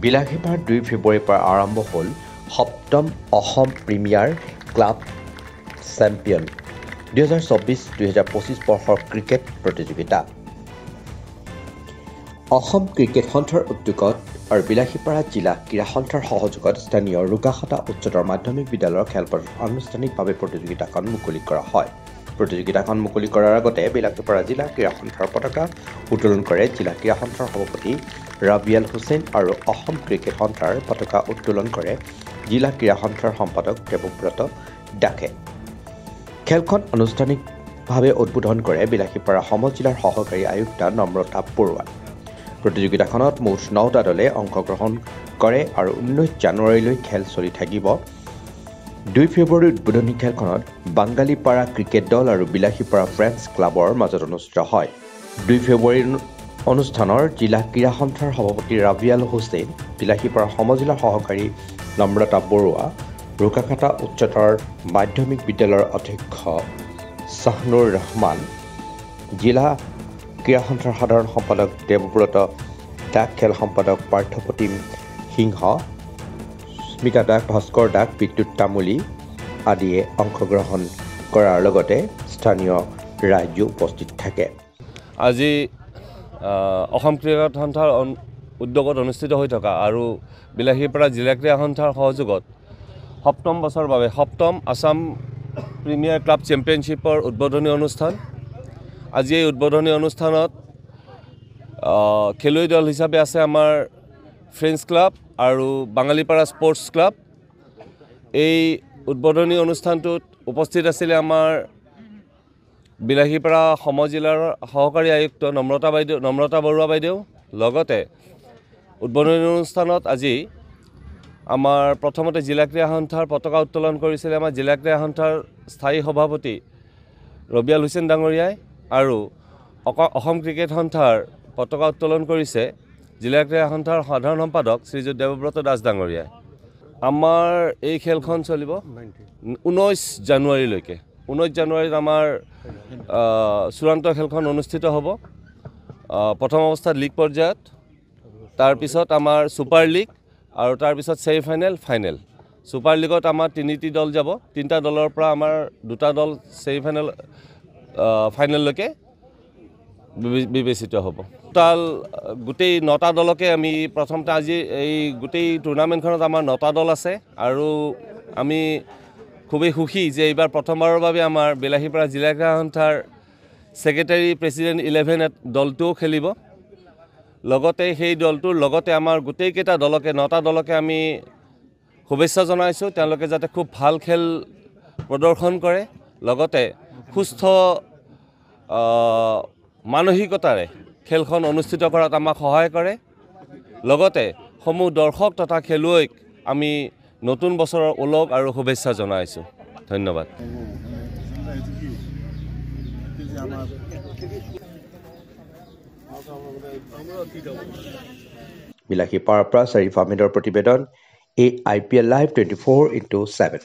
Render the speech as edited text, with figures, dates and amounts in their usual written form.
বিলাসীপাৰাত 2 ফেব্ৰুৱাৰীৰ পৰা আৰম্ভ হ'ল 7ম অসম প্ৰিমিয়াৰ ক্লাব চেম্পিয়ন 2024-2025 বৰ্ষৰ ক্ৰিকেট প্ৰতিযোগিতা। অসম ক্ৰিকেট সন্থাৰ উদ্যোগত আৰু বিলাসীপাৰা জিলা ক্ৰীড়া সন্থাৰ সহযোগত স্থানীয় ৰুকাখাতা উচ্চতৰ মাধ্যমিক বিদ্যালয়ৰ খেলপথাৰত আনুষ্ঠানিকভাৱে প্ৰতিযোগিতাখন মুকলি কৰা হয়। প্ৰতিযোগিতাখন মুকলি কৰাৰ আগতে বিলাসীপাৰা জিলা ক্ৰীড়া সন্থাৰ পতাকা উত্তোলন কৰে জিলা ক্ৰীড়া সন্থাৰ সভাপতি ৰাবিয়াল হুছেইন আৰু অসম ক্ৰিকেট সন্থাৰ পতাকা উত্তোলন কৰে জিলা ক্ৰীড়া সন্থাৰ সম্পাদক দেৱব্ৰত দাসে। খেলখন আনুষ্ঠানিকভাৱে উদ্বোধন কৰে বিলাসীপাৰা সমজিলাৰ সহকাৰী আয়ুক্তা নম্ৰতা বৰুৱা। প্ৰতিযোগিতাখনত মুঠ 9টা দলে অংশগ্ৰহণ কৰে আৰু 19 জানুৱাৰীলৈ খেল চলি থাকিব। 2 ফেব্ৰুৱাৰীৰ উদ্বোধনী খেলখনত বাংগালীপাৰা ক্ৰিকেট দল আৰু বিলাসীপাৰা ফ্ৰেণ্ডছ ক্লাবৰ মাজত অনুষ্ঠিত হয়। 2 ফেব্ৰুৱাৰীৰ অনুষ্ঠানৰ জিলা ক্ৰীড়া সন্থাৰ সভাপতি ৰাবিয়াল হুছেইন, বিলাসীপাৰা সমজিলাৰ সহকাৰী নম্ৰতা বৰুৱা, ৰুকাখাতা উচ্চতৰ মাধ্যমিক বিদ্যালয়ৰ অধ্যক্ষ শ্বাহনুৰ ৰহমান, জিলা ক্ৰীড়া সন্থাৰ সাধাৰণ সম্পাদক দেৱব্ৰত দাস, খেল সম্পাদক পাৰ্থপ্ৰতিম সিংহ, স্মিতা দাস, ভাস্কৰ দাস, বিদ্যুৎ তামুলী আদিয়ে অংশগ্ৰহণ কৰাৰ লগতে স্থানীয় ৰাইজো উপস্থিত থাকে। আজি অসম ক্ৰিকেট সন্থাৰ উদ্যোগত অনুষ্ঠিত হৈ থকা আৰু বিলাসীপাৰা জিলা ক্ৰীড়া সন্থাৰ সহযোগত 7ম বছৰৰ বাবে 7ম আছাম প্ৰিমিয়াৰ ক্লাব চেম্পিয়নশ্বিপৰ উদ্বোধনী অনুষ্ঠান। আজি এই উদ্বোধনী অনুষ্ঠানত খেলুৱৈ দল হিচাপে আছে আমাৰ ফ্ৰেণ্ডছ ক্লাব আৰু বাঙালীপাৰা স্পৰ্টছ ক্লাব। এই উদ্বোধনী অনুষ্ঠানটোত উপস্থিত আছিলে আমাৰ বিলাসীপাৰা সমজিলাৰ সহকাৰী আয়ুক্ত নম্ৰতা বৰুৱা বাইদেউ। লগতে উদ্বোধনী অনুষ্ঠানত আজি আমাৰ প্ৰথমতে জিলা ক্ৰীড়া সন্থাৰ পতাকা উত্তোলন কৰিছিলে আমাৰ জিলা ক্ৰীড়া সন্থাৰ স্থায়ী সভাপতি ৰবিয়াল হুছেইন ডাঙৰীয়াই আৰু অসম ক্ৰিকেট সন্থাৰ পতাকা উত্তোলন কৰিছে জিলা ক্ৰীড়া সন্থাৰ সাধাৰণ সম্পাদক শ্ৰীযুত দেৱব্ৰত দাস ডাঙৰীয়াই। আমাৰ এই খেলখন চলিব 19 জানুৱাৰীলৈকে। 19 জানুৱাৰীত আমাৰ চূড়ান্ত খেলখন অনুষ্ঠিত হ'ব। প্ৰথম অৱস্থাত লীগ পৰ্যায়ত, তাৰপিছত আমাৰ ছুপাৰ লীগ আৰু তাৰপিছত ছেমি ফাইনেল, ফাইনেল। ছুপাৰ লীগত আমাৰ 3টি দল যাব। 3টা দলৰ পৰা আমাৰ 2টা দল ছেমি ফাইনেল ফাইনেললৈকে বিবেচিত হ'ব। টোটাল গোটেই 9টা দলকে আমি প্ৰথমতে আজি এই গোটেই টুৰ্ণামেণ্টখনত আমাৰ 9টা দল আছে আৰু আমি খুবেই সুখী যে এইবাৰ প্ৰথমবাৰৰ বাবে আমাৰ বিলাসীপাৰা জিলা ক্ৰীড়া সন্থাৰ ছেক্ৰেটাৰী প্ৰেছিডেণ্ট 11 দলটোও খেলিব। লগতে সেই দলটোৰ লগতে আমাৰ গোটেইকেইটা দলকে 9টা দলকে আমি শুভেচ্ছা জনাইছোঁ। তেওঁলোকে যাতে খুব ভাল খেল প্ৰদৰ্শন কৰে, লগতে সুস্থ মানসিকতাৰে খেলখন অনুষ্ঠিত কৰাত আমাক সহায় কৰে। লগতে সমূহ দৰ্শক তথা খেলুৱৈক আমি নতুন বছৰৰ ওলগ আৰু শুভেচ্ছা জনাইছোঁ। ধন্যবাদ। বিলাসীপাৰাৰ পৰা শ্বৰীফ আহমেদৰ প্ৰতিবেদন, AIPL Live 24/7।